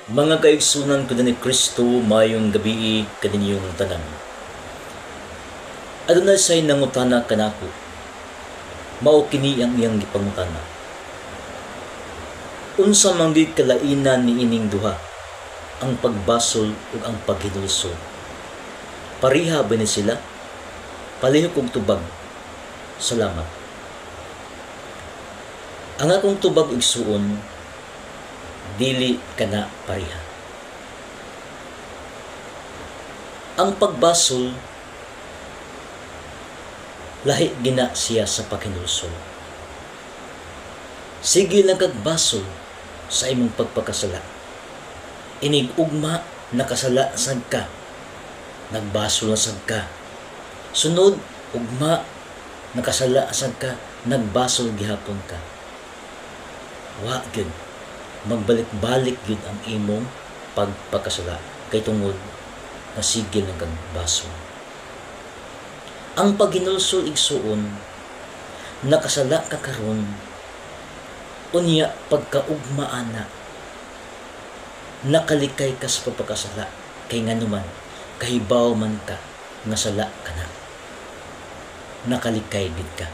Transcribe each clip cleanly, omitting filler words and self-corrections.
Mga kaigsunan ko ni Kristo, mayong gabi kaninyong tanan. Adunay say nangutana kanako, mao kini ang iyang gipangutana. Unsa man gid kalainan ni ining duha, ang pagbasol ug ang paghinulsol? Pareha ba ni sila? Palihok kog tubag. Salamat. Ang akong tubag igsuon, dili kana pareha. Ang pagbasol, lahi gina siya sa paghinulsol. Sige lang kag basol sa imong pagpakasala. Inig ugma nakasala sad ka, nagbasol na sad ka. Sunod ugma nakasala sad ka, nagbasol gihapon ka. Wa gyud magbalik-balik gyud ang imong pagpakasala kay tungod nasigil ng kag basol. Ang paghinulsol igsuon, nakasala ka karon, unya pagkaugmaan na, nakalikay ka sa pagpakasala, kay nganuman kahibaw man ka nga sala ka na. Nakalikay gid ka,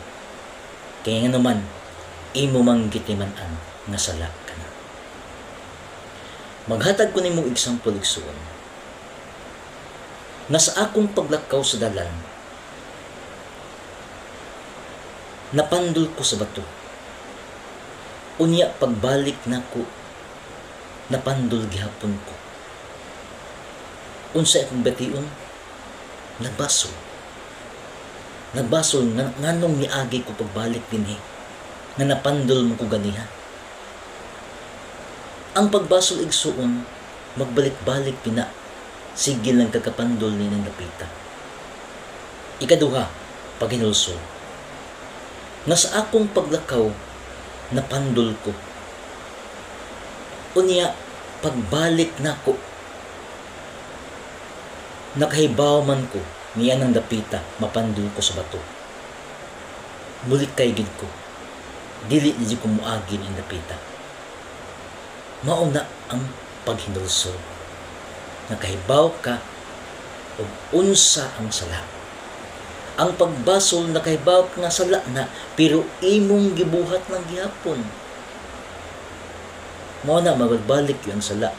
kay nganuman imo mang gitiman-an nga sala ka na. Maghatag ko nimo example igsuon. Nasa akong paglakaw sa dalan, napandol ko sa bato. Unya pagbalik nako, napandol gihapon ko. Unsa akong bation? Nagbasol. Nagbasol nganong niagi ko pagbalik dinhi, nga napandol mo ko ganiha. Ang pagbasol igsuon, magbalik-balik pina, sigil lang kakapandol ni ng napita. Ikaduha, paghinulsol. Nasa akong paglakaw, napandol ko. Unya, pagbalik nako, nakahibaw man ko, niya ng dapita, mapandol ko sa bato. Mulik kay gid ko, dili di ko muagi ni dapita. Mauna ang paghinulsol. Nakahibaw ka o unsa ang sala. Ang pagbasol nakahibaw ka nga sala na, pero imong gibuhat ng gihapon. Mauna magbalik yung sala.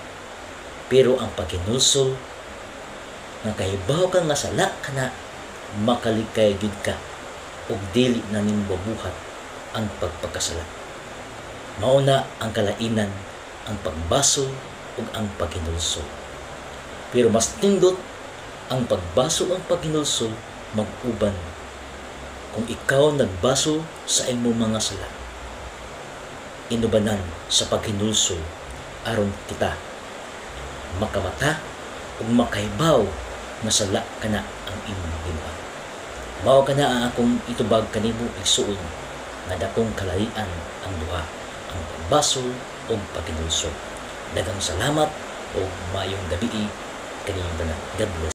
Pero ang paghinulsol, nakahibaw ka nga sala ka na, makalikay gid ka o dili na ning babuhat ang pagpakasala. Mauna ang kalainan, ang pagbasol ug ang paghinulsol. Pero mas tindot ang pagbasol ang paghinulsol mag-uban kung ikaw nagbasol sa imong mga sala. Inubanan sa paghinulsol aron kita makamata ug makahibaw nga sala kana ang imong ginawa. Mao kana ang akong itubag kanimo igsuon nga dakong kalaian ang duha, ang pagbasol o paghinulsol. Daghang salamat o mayong gabi kaninyong tanan. God bless.